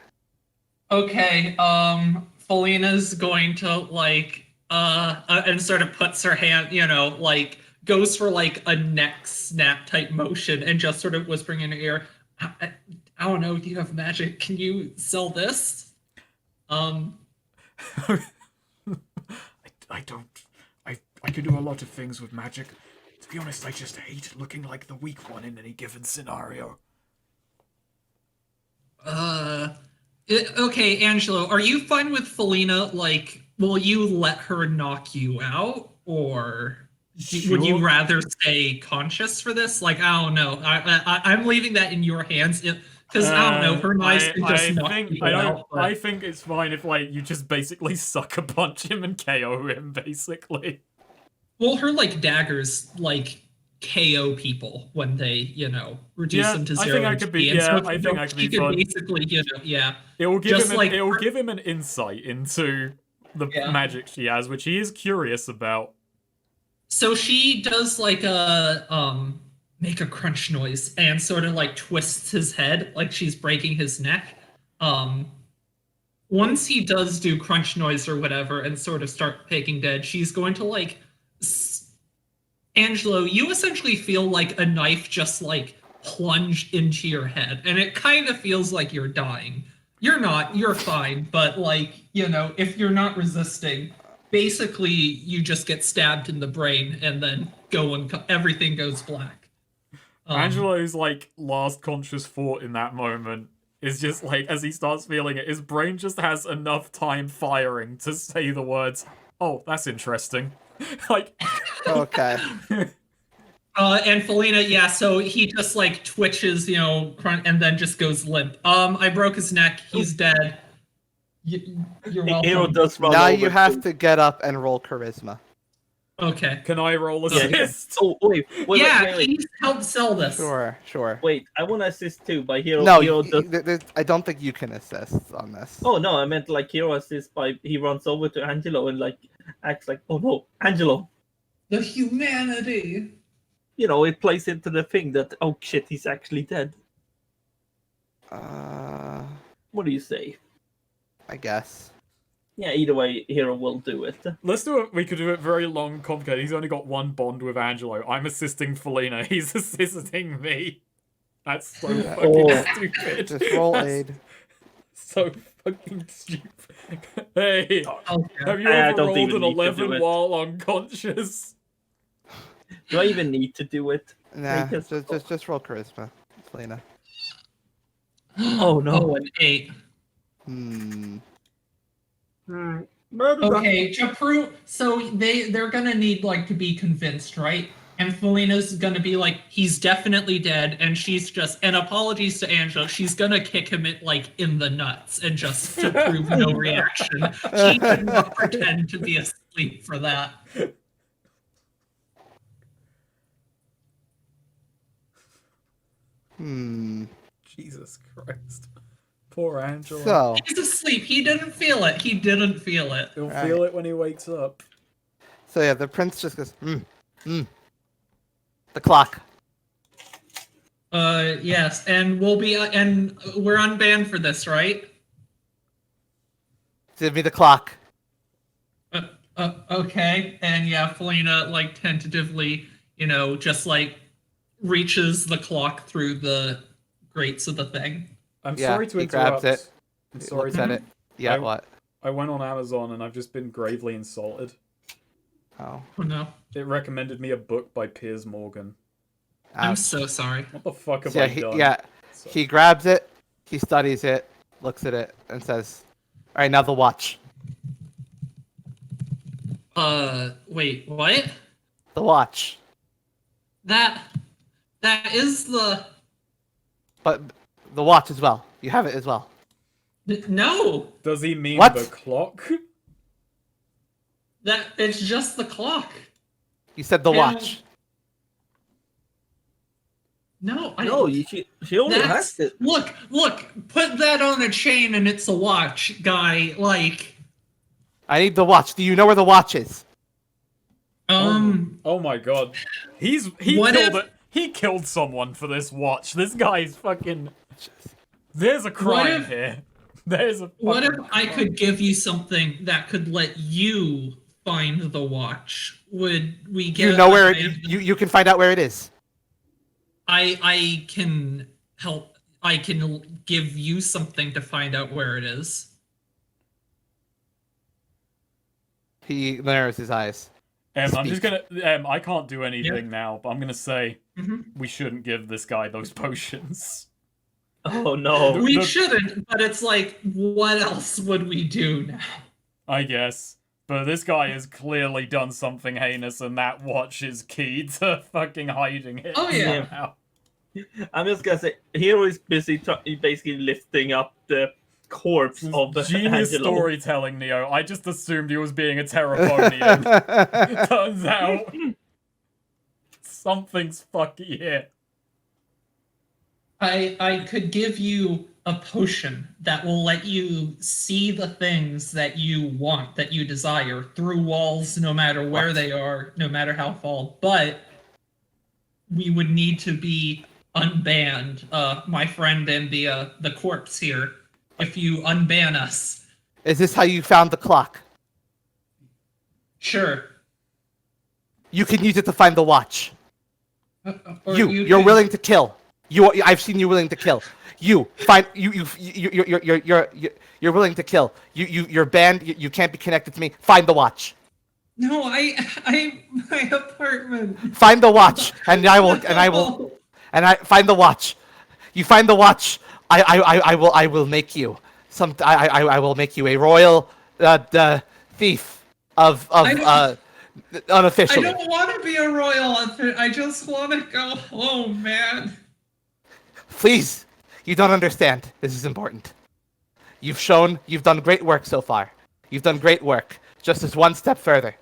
A: Okay, Felina's going to like and sort of puts her hand, like goes for like a neck snap type motion and just sort of whispering in her ear, I don't know, do you have magic? Can you sell this?
C: I don't. I can do a lot of things with magic. To be honest, I just hate looking like the weak one in any given scenario.
A: Okay, Angelo, are you fine with Felina? Like, will you let her knock you out, or would you
C: Sure.
A: rather stay conscious for this? Like, I don't know. I'm leaving that in your hands. Because I don't know, her knives can just knock people out. But...
C: I think it's fine if like you just basically sucker punch him and KO him, basically.
A: Well, her like daggers like KO people when they, reduce them to 0
C: I think I could be.
A: HP. And
C: Yeah,
A: so,
C: I think I could
A: she
C: be
A: could
C: fun.
A: basically, yeah.
C: It will give
A: just
C: him.
A: like
C: It will give him an insight into the magic she has, which he is curious about.
A: So she does like a make a crunch noise and sort of like twists his head like she's breaking his neck. Once he does do crunch noise or whatever and sort of start taking dead, she's going to like Angelo, you essentially feel like a knife just like plunged into your head, and it kind of feels like you're dying. You're not, you're fine, but like, if you're not resisting, basically you just get stabbed in the brain and then everything goes black.
C: Angelo's like last conscious thought in that moment is just like, as he starts feeling it, his brain just has enough time firing to say the words, "Oh, that's interesting." Like,
B: Okay.
A: And Felina, so he just like twitches, and then just goes limp. I broke his neck. He's dead. You're welcome.
D: Hero does run
B: Now
D: over
B: you have to get up and roll charisma.
A: Okay.
C: can I roll assist?
D: Oh, wait.
A: He's helped sell this.
B: Sure.
D: Wait, I want to assist too, but Hero.
B: No,
D: Hero does...
B: I don't think you can assist on this.
D: Oh no, I meant like Hero assists by he runs over to Angelo and like acts like, oh no, Angelo.
A: The humanity.
D: It plays into the thing that, oh shit, he's actually dead. What do you say?
B: I guess.
D: Yeah, either way, Hero will do it.
C: Let's do it. We could do it very long, complicated. He's only got one bond with Angelo. I'm assisting Felina. He's assisting me. That's so fucking stupid.
B: Just roll
C: That's
B: aid.
C: So fucking stupid. Hey, have you
D: I
C: ever
D: don't
C: rolled
D: even
C: an
D: need to
C: 11
D: do it.
C: while unconscious?
D: Do I even need to do it?
B: Nah,
D: Because-
B: just roll charisma, Selena.
D: Oh no.
A: Oh, an 8. Okay, to prove, so they're gonna need like to be convinced, right? And Felina's gonna be like, he's definitely dead, and she's just, and apologies to Angela, she's gonna kick him in the nuts and just to prove no reaction. She did not pretend to be asleep for that.
C: Jesus Christ. Poor Angelo.
B: So,
A: He's asleep. He didn't feel it.
C: He'll feel it when he wakes up.
B: so yeah, the prince just goes, The clock.
A: Yes, and we'll be, and we're unbanned for this, right?
B: Give me the clock.
A: Okay, and yeah, Felina like tentatively, just like reaches the clock through the grates of the thing.
C: I'm
B: Yeah,
C: sorry to
B: he
C: interrupt.
B: grabs it.
C: I'm
B: He
C: sorry
B: looks
C: to...
B: at it. Yeah, what?
C: I went on Amazon and I've just been gravely insulted.
B: Oh.
A: Oh no,
C: It recommended me a book by Piers Morgan.
A: I'm
B: Ouch.
A: so sorry.
C: What the fuck have
B: Yeah,
C: I
B: he,
C: done?
B: yeah.
C: So-
B: He grabs it, he studies it, looks at it, and says, "All right, now the watch.
A: Wait, what?
B: The watch."
A: That is the
B: But the watch as well. You have it as well.
A: no.
C: Does he mean
B: What?
C: the clock?
A: That it's just the clock.
B: You said the
A: And-
B: watch.
A: No,
D: No, she only has it.
A: Look, put that on a chain and it's a watch, guy. Like,
B: I need the watch. Do you know where the watch is?
C: Oh my god. He
A: What
C: killed
A: if-
C: it. He killed someone for this watch. This guy's fucking. There's a crime
A: if-
C: here. There's a.
A: what if
C: fucking
A: I
C: crime.
A: could give you something that could let you find the watch? Would we get?
B: You know where
A: a-
B: you can find out where it is.
A: I can help. I can give you something to find out where it is.
B: He narrows his eyes.
C: I'm
B: Speak.
C: just gonna. I can't do anything now, but I'm gonna say
A: Mhm.
C: we shouldn't give this guy those potions.
D: Oh no.
A: We shouldn't, but it's like, what else would we do now?
C: I guess. But this guy has clearly done something heinous, and that watch is key to fucking hiding it.
A: Oh, yeah.
C: somehow.
D: I'm just gonna say, Hero is busy basically lifting up the corpse of
C: Genius
D: Angelo.
C: storytelling, Neo. I just assumed he was being a Terraponian. Turns out something's fucky here.
A: I could give you a potion that will let you see the things that you want, that you desire, through walls, no matter where
B: What?
A: they are, no matter how tall. But we would need to be unbanned, my friend and the corpse here. If you unban us,
B: Is this how you found the clock?
A: sure.
B: You can use it to find the watch.
A: Or
B: You're
A: could-
B: willing to kill. I've seen you willing to kill. You're willing to kill. You're banned. You can't be connected to me. Find the watch.
A: No, my apartment.
B: Find the watch, and I find the watch. You find the watch. I will make you I will make you a royal thief of
A: I
B: unofficially.
A: don't want to be a royal. I just want to go home, man.
B: Please, you don't understand. This is important. You've done great work so far. You've done great work. Just as one step further.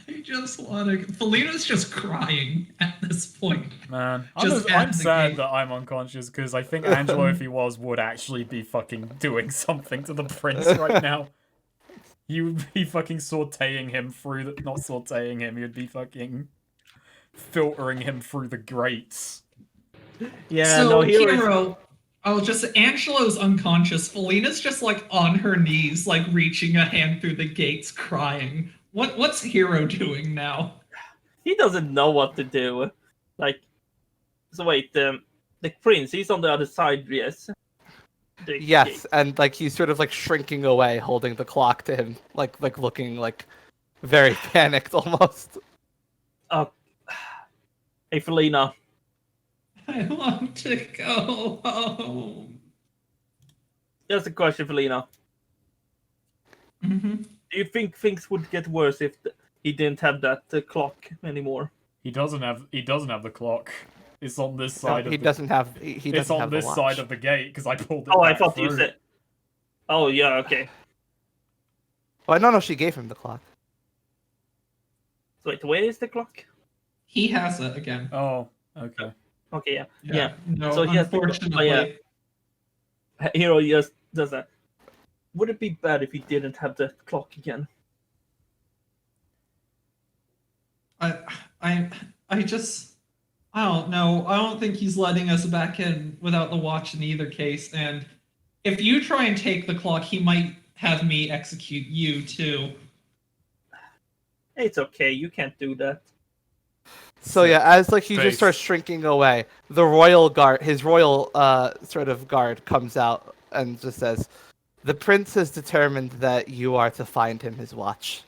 A: I just want to. Felina's just crying at this point.
C: Man,
A: Just
C: I'm
A: at the
C: sad
A: gate.
C: that I'm unconscious because I think Angelo, if he was, would actually be fucking doing something to the prince right now. He would be fucking sauteing him through the. Not sauteing him, he would be fucking filtering him through the grates.
D: Yeah,
A: So,
D: no, Hero.
A: Hero, Angelo's unconscious. Felina's just like on her knees, like reaching a hand through the gates, crying. What's Hero doing now?
D: He doesn't know what to do. Like, so wait, the prince, he's on the other side, yes?
B: Yes, and like he's sort of like shrinking away, holding the clock to him, like looking like very panicked almost.
D: Oh, hey, Felina.
A: I want to go home.
D: Just a question, Felina.
A: Mm-hmm.
D: Do you think things would get worse if he didn't have that clock anymore?
C: He doesn't have the clock. It's on this side of
B: He
C: the
B: doesn't have. He
C: It's
B: doesn't
C: on
B: have
C: this
B: the watch.
C: side of the gate because I pulled it.
D: Oh, I
C: back
D: thought you
C: through.
D: said. Oh, yeah, okay.
B: Oh no, she gave him the clock.
D: So wait, where is the clock?
A: He has it again.
C: Oh, okay.
D: Okay, yeah.
A: No,
D: So he has the- oh,
A: unfortunately.
D: yeah. Hero just does that. Would it be bad if he didn't have the clock again?
A: I just, I don't know. I don't think he's letting us back in without the watch in either case. And if you try and take the clock, he might have me execute you too.
D: It's okay, you can't do that.
B: So yeah, as like he
C: Face.
B: just starts shrinking away, the royal guard, his royal sort of guard, comes out and just says, "The prince has determined that you are to find him his watch."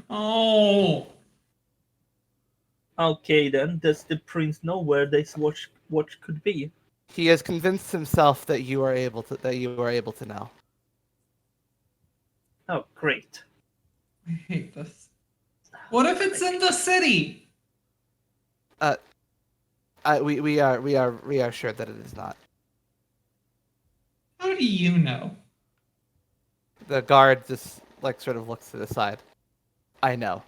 A: Oh,
D: Okay then, does the prince know where this watch could be?
B: He has convinced himself that you are able to know.
D: Oh, great.
A: I hate this. What if it's in the city?
B: We are sure that it is not.
A: How do you know?
B: The guard just like sort of looks to the side. I know.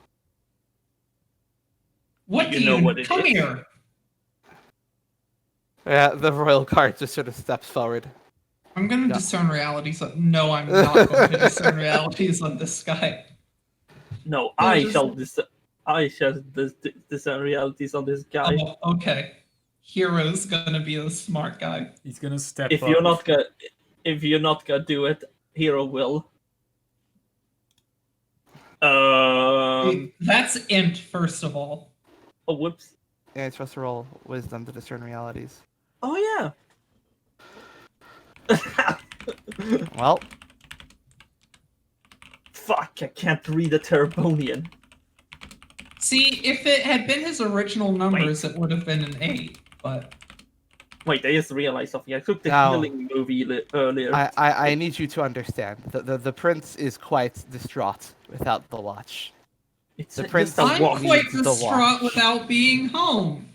A: What
D: You
A: do
D: know
A: you
D: what it
A: come
D: is.
A: here?
B: Yeah, the royal guard just sort of steps forward.
A: I'm gonna
B: Yeah.
A: discern realities. No, I'm not going to discern realities on this guy.
D: No,
A: He'll
D: I
A: just-
D: shall discern realities on this guy.
A: Oh, okay. Hero's gonna be the smart guy.
C: He's gonna step
D: If
C: up.
D: you're not gonna do it, Hero will.
A: That's int, first of all.
D: Oh, whoops.
B: Yeah, it's supposed to roll wisdom to discern realities.
D: Oh yeah.
B: Well,
D: Fuck! I can't read a Terabonian.
A: See, if it had been his original numbers, it would have been an 8, but...
D: Wait, I just realized something. I took the
B: No.
D: healing movie earlier.
B: I need you to understand. The prince is quite distraught without the watch.
D: It's
B: the
D: just
B: prince-
D: a
A: I'm
D: watch.
A: quite
B: needs the
A: distraught
B: watch.
A: without being home.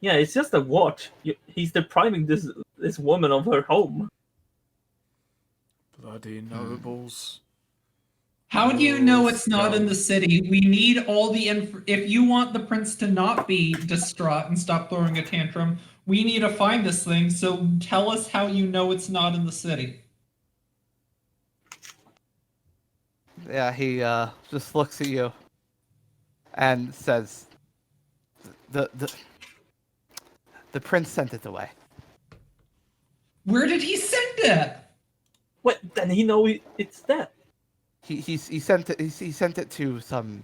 D: Yeah, it's just a watch. He's depriving this woman of her home.
C: Bloody nobles.
A: How do you know
C: Oh,
A: it's not in
C: scum.
A: the city? We need all the if you want the prince to not be distraught and stop throwing a tantrum, we need to find this thing, so tell us how you know it's not in the city.
B: Yeah, he just looks at you and says, "The prince sent it away."
A: Where did he send it?
D: What? Then he know it's that.
B: He sent it. He sent it to some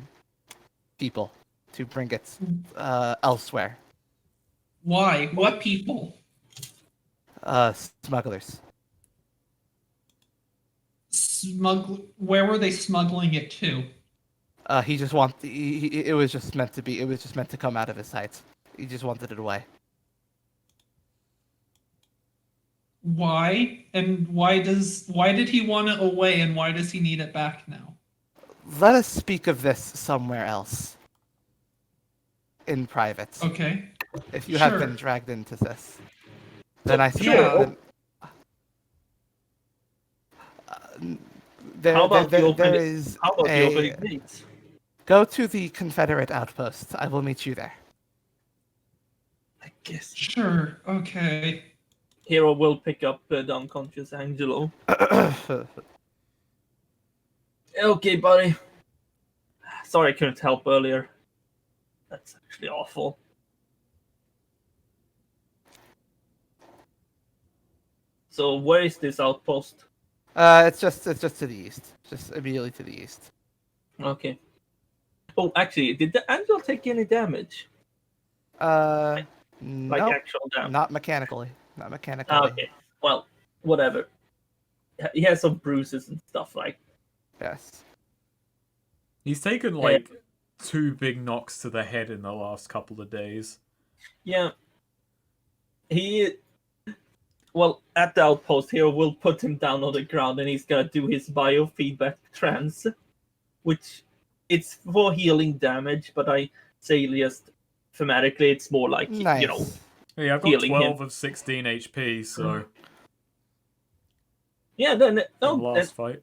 B: people to bring it elsewhere.
A: Why? What people?
B: Smugglers.
A: Where were they smuggling it to?
B: He just it was just meant to be. It was just meant to come out of his sight. He just wanted it away.
A: Why? And why did he want it away and why does he need it back now?
B: Let us speak of this somewhere else. In private.
A: Okay.
B: If you have
A: Sure.
B: been dragged into this, then I suppose.
A: Yeah.
B: There,
D: How about
B: there,
D: the
B: there
D: opening-
B: is
D: How about the
B: a.
D: opening dates?
B: Go to the Confederate outpost. I will meet you there.
D: I guess
A: Sure. Okay.
D: Hero will pick up the unconscious Angelo. Okay, buddy. Sorry I couldn't help earlier. That's actually awful. So where is this outpost?
B: It's just to the east. Just immediately to the east.
D: Okay. Oh, actually, did the Angel take any damage? Like
B: No,
D: actual damage?
B: not mechanically. Not mechanically.
D: Okay. Well, whatever. He has some bruises and stuff like.
B: Yes.
C: He's taken like 2 big knocks to the head in the last couple of days.
D: Yeah. Well, at the outpost here, we'll put him down on the ground and he's gonna do his biofeedback trance, which it's for healing damage, but I say just thematically it's more like,
B: Nice.
D: you know.
C: Yeah, I've got
D: Healing
C: 12
D: him.
C: of 16 HP, so
D: Yeah, then
C: from last fight.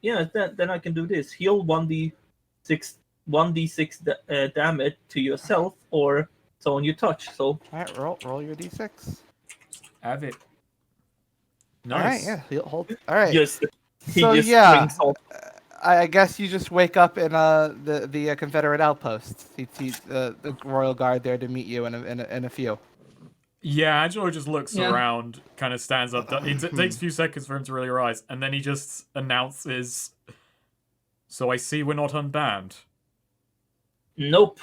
D: then I can do this. Heal 1d6 damage to yourself or someone you touch. So
B: Alright, roll your d6.
C: Have it.
B: Alright,
C: Nice.
B: yeah. Hold. Alright.
D: he
B: So,
D: just
B: yeah.
D: brings all.
B: I guess you just wake up in the Confederate outpost. The Royal Guard there to meet you in a few.
C: Yeah, Angelo just looks
A: Yeah.
C: around, kind of stands up. It takes a few seconds for him to really rise, and then he just announces, "So I see we're not unbanned."
D: Nope.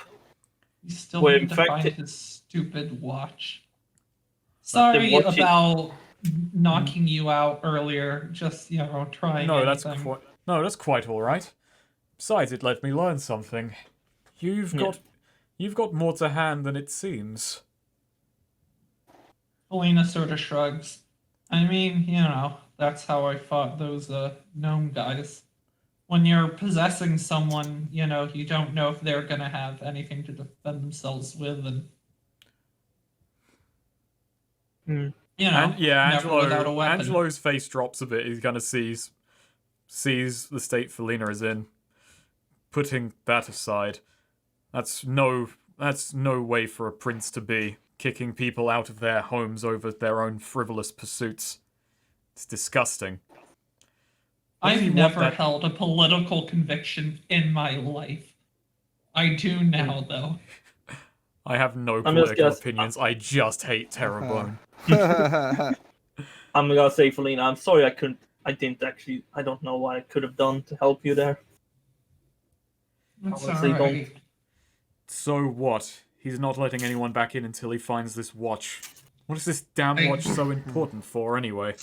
A: You still
D: Well,
A: need
D: in
A: to
D: fact,
A: find
D: it-
A: his stupid watch.
D: the
A: Sorry
D: watch
A: about knocking you out earlier. Just trying.
C: No, that's
A: anything.
C: quite all right. Besides, it let me learn something. You've
D: Yeah.
C: got more to hand than it seems.
A: Helena sort of shrugs. I mean, that's how I fought those gnome guys. When you're possessing someone, you don't know if they're gonna have anything to defend themselves with, and
D: Hmm.
C: And yeah,
A: never without a weapon.
C: Angelo's face drops a bit. He kind of sees the state Felina is in. Putting that aside, that's no way for a prince to be. kicking people out of their homes over their own frivolous pursuits. It's disgusting. Why does he
A: I've
C: want
A: never
C: that-
A: held a political conviction in my life. I do now, though.
C: I have no
D: I'm just
C: political
D: guess-
C: opinions. I just hate Terrebonne.
D: I'm gonna say, Felina, I'm sorry I couldn't. I don't know what I could have done to help you there.
A: That's
D: Honestly, don't-
A: alright.
C: So what? He's not letting anyone back in until he finds this watch. What is this damn watch so important for, anyway?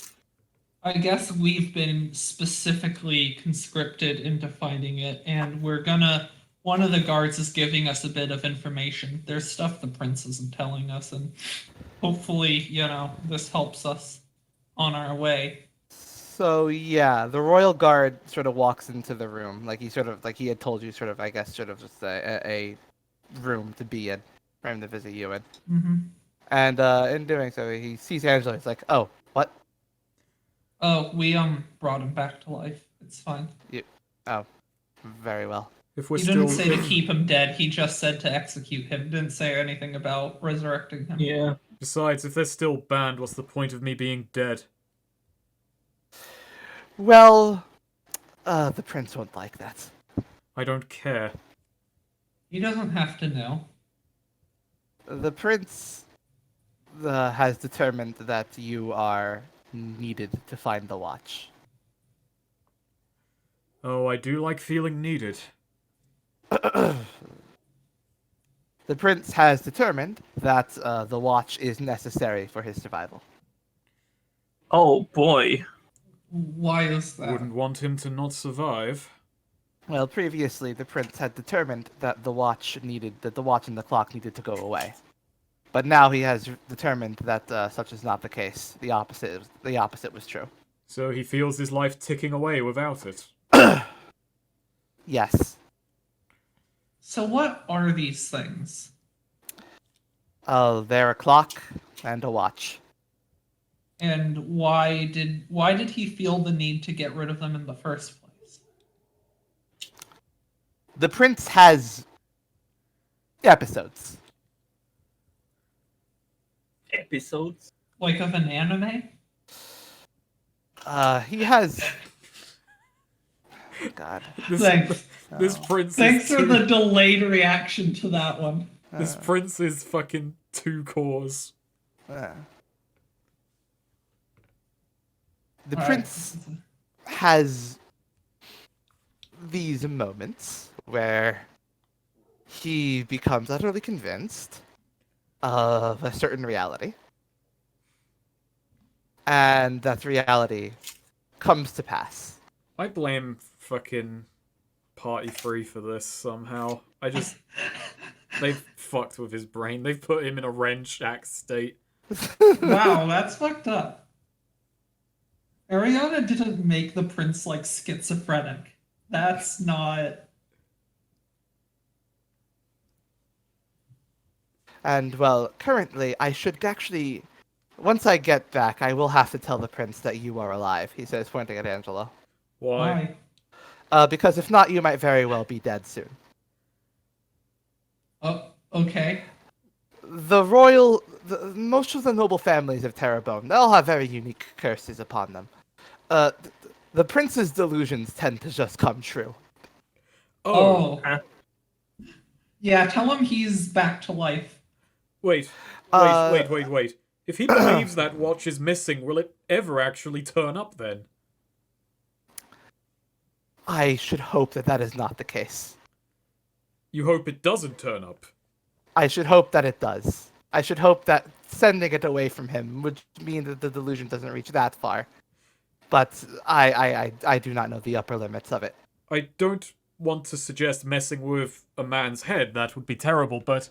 A: I guess we've been specifically conscripted into finding it, and we're gonna. One of the guards is giving us a bit of information. There's stuff the prince isn't telling us, and hopefully, this helps us on our way.
B: So yeah, the royal guard sort of walks into the room, like he had told you, sort of, I guess, sort of just a room to be in, for him to visit you in.
A: Mm-hmm.
B: And in doing so, he sees Angela. He's like, "Oh, what?
A: Oh, we brought him back to life. It's fine.
B: Oh, very well."
C: If we're
A: He
C: still...
A: didn't say to keep him dead. He just said to execute him. Didn't say anything about resurrecting him.
D: Yeah.
C: Besides, if they're still banned, what's the point of me being dead?
B: Well, the prince won't like that.
C: I don't care.
A: He doesn't have to know.
B: The prince has determined that you are needed to find the watch.
C: Oh, I do like feeling needed.
B: The prince has determined that the watch is necessary for his survival.
D: Oh boy.
A: Why is that?
C: Wouldn't want him to not survive.
B: Well, previously the prince had determined that the watch and the clock needed to go away. But now he has determined that such is not the case. The opposite was true.
C: So he feels his life ticking away without it.
B: Yes.
A: So what are these things?
B: They're a clock and a watch.
A: And why did he feel the need to get rid of them in the first place?
B: The prince has episodes.
D: Episodes?
A: Like of an anime?
B: He has. God.
A: Thanks.
C: This
B: Oh.
C: prince
A: Thanks
C: is
A: for the delayed reaction to that one.
C: This prince is fucking two cores.
B: The
A: Alright.
B: prince has these moments where he becomes utterly convinced of a certain reality, and that reality comes to pass.
C: I blame fucking Party 3 for this somehow. They've fucked with his brain. They've put him in a Rorschach state.
A: Wow, that's fucked up. Ariana didn't make the prince like schizophrenic. That's not.
B: And well, currently, I should actually, once I get back, I will have to tell the prince that you are alive, he says, pointing at Angelo.
C: Why?
B: Because if not, you might very well be dead soon.
A: Oh, okay.
B: Most of the noble families of Terrebonne, they all have very unique curses upon them. The prince's delusions tend to just come true.
C: Oh,
D: Huh?
A: Yeah, tell him he's back to life.
C: wait. If he believes that watch is missing, will it ever actually turn up then?
B: I should hope that that is not the case.
C: You hope it doesn't turn up.
B: I should hope that it does. I should hope that sending it away from him would mean that the delusion doesn't reach that far. But I do not know the upper limits of it.
C: I don't want to suggest messing with a man's head. That would be terrible, but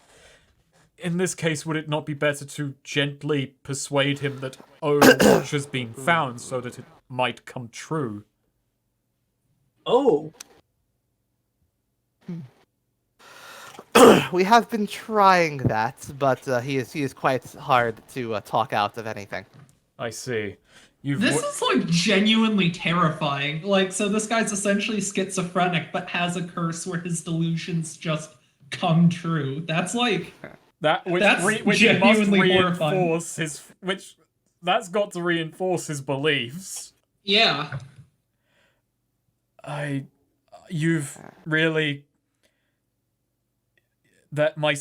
C: in this case, would it not be better to gently persuade him that, oh, the watch has been found so that it might come true?
D: Oh.
B: We have been trying that, but he is quite hard to talk out of anything.
C: I see.
A: This is like genuinely terrifying. Like, so this guy's essentially schizophrenic, but has a curse where his delusions just come true. That's like
C: That which
A: That's
C: which must
A: genuinely horrifying.
C: reinforce that's got to reinforce his beliefs.
A: Yeah.
C: You've really that my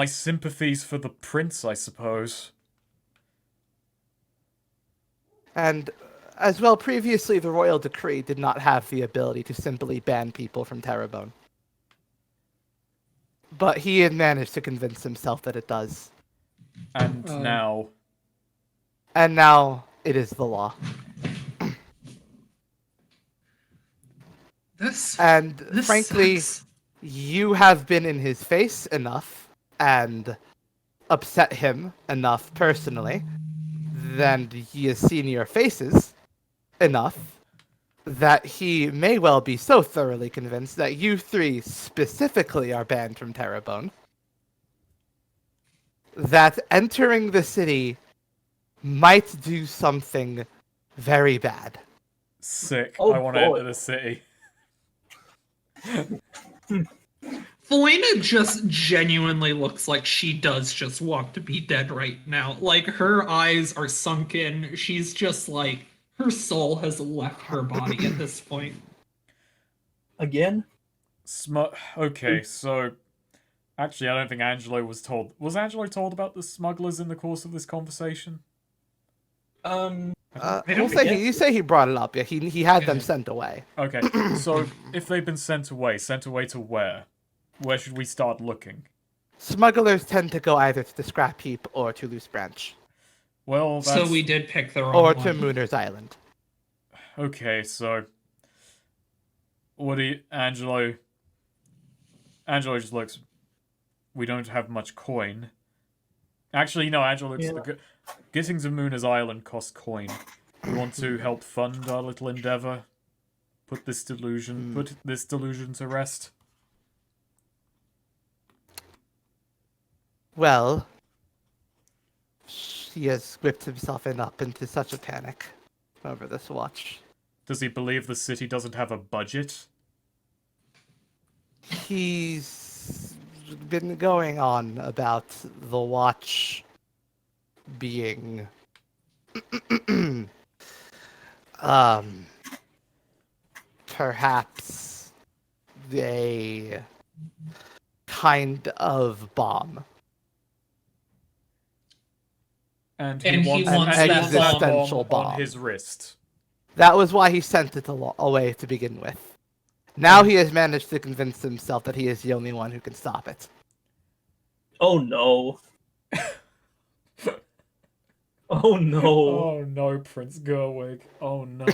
C: sympathies for the prince, I suppose.
B: And as well, previously the royal decree did not have the ability to simply ban people from Terrebonne. But he had managed to convince himself that it does.
C: And
A: Oh.
C: now,
B: And now it is the law. And
A: This
B: frankly,
A: sucks.
B: you have been in his face enough and upset him enough personally, then he has seen your faces enough that he may well be so thoroughly convinced that you three specifically are banned from Terrebonne that entering the city might do something very bad.
C: sick.
D: Oh,
C: I want to
D: boy.
C: enter the city.
A: Felina just genuinely looks like she does just want to be dead right now. Like, her eyes are sunken. She's just like, her soul has left her body at this point.
D: Again?
C: Okay, so actually, I don't think Angelo was told. Was Angelo told about the smugglers in the course of this conversation?
B: We'll say you say he brought it up. Yeah, he had them
A: Yeah.
B: sent away.
C: Okay, so if they've been sent away to where? Where should we start looking?
B: Smugglers tend to go either to the scrap heap or to Loose Branch,
C: Well, that's...
A: So we did pick the wrong
B: or
A: one.
B: to Mooner's Island.
C: Okay, so what do you... Angelo just looks... We don't have much coin. Actually, no, Angelo looks...
D: Yeah.
C: Getting to Mooner's Island costs coin. We want to help fund our little endeavor. Put this delusion to rest.
B: Well, he has whipped himself up into such a panic over this watch.
C: Does he believe the city doesn't have a budget?
B: He's been going on about the watch being perhaps a kind of bomb.
C: And
A: And he
C: wants
A: wants
B: that
C: bomb
B: existential bomb.
C: on his wrist.
B: That was why he sent it away to begin with. Now he has managed to convince himself that he is the only one who can stop it.
D: Oh no. Oh no.
C: Oh no, Prince Gerwig. Oh no.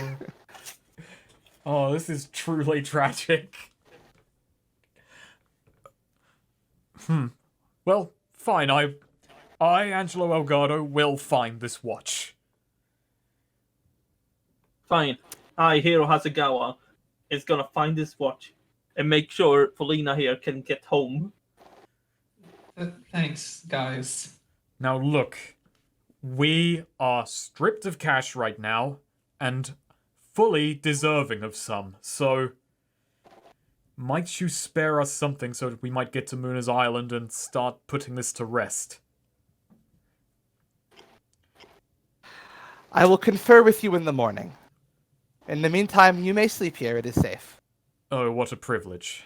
C: Oh, this is truly tragic. Well, fine. I, Angelo Elgado, will find this watch.
D: Fine. I, Hiro Hasegawa, is gonna find this watch and make sure Felina here can get home.
A: Thanks, guys.
C: Now look, we are stripped of cash right now, and fully deserving of some, so might you spare us something so that we might get to Mooner's Island and start putting this to rest?
B: I will confer with you in the morning. In the meantime, you may sleep here. It is safe.
C: Oh, what a privilege.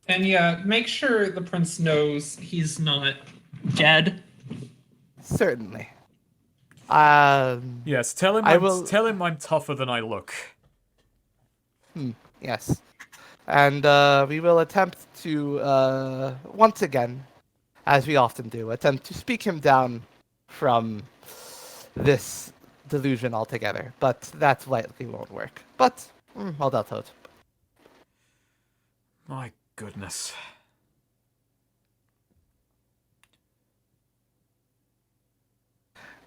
A: And yeah, make sure the prince knows he's not dead.
B: Certainly.
C: Yes, tell him tell him I'm tougher than I look.
B: Yes. And we will attempt to, once again, as we often do, attempt to speak him down from this delusion altogether. But that likely won't work. But, hold out hope.
C: My goodness.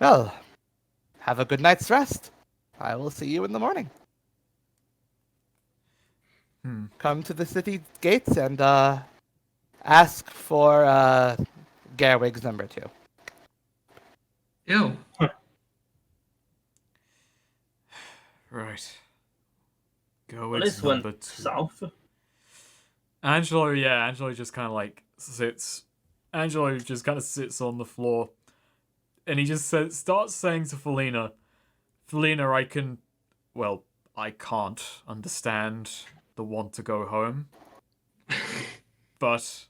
B: Well, have a good night's rest. I will see you in the morning. Come to the city gates and ask for Gerwig's number 2.
A: Ew.
C: Right.
D: Well, this went
C: number 2.
D: south.
C: Angelo just kind of like sits. Angelo just kind of sits on the floor, and he just starts saying to Felina, "Felina, I can't understand the want to go home, but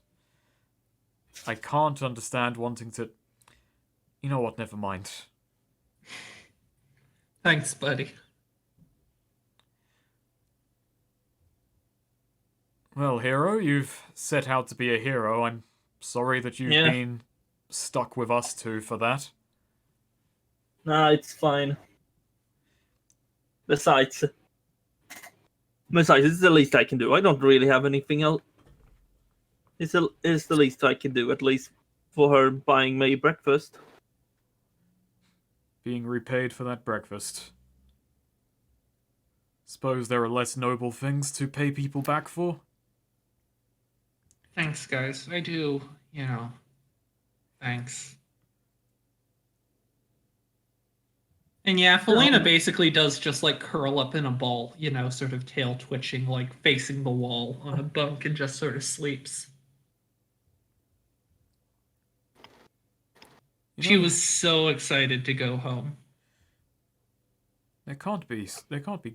C: I can't understand wanting to. You know what? Never mind."
A: Thanks, buddy.
C: Well, hero, you've set out to be a hero. I'm sorry that you've
D: Yeah.
C: been stuck with us two for that.
D: Nah, it's fine. Besides, it's the least I can do. I don't really have anything else. It's the least I can do, at least for her buying me breakfast.
C: Being repaid for that breakfast. Suppose there are less noble things to pay people back for?
A: Thanks, guys. I do, thanks. And yeah, Felina basically does just like curl up in a ball, sort of tail twitching, like facing the wall on a bunk and just sort of sleeps. She was so excited to go home.
C: There can't be guards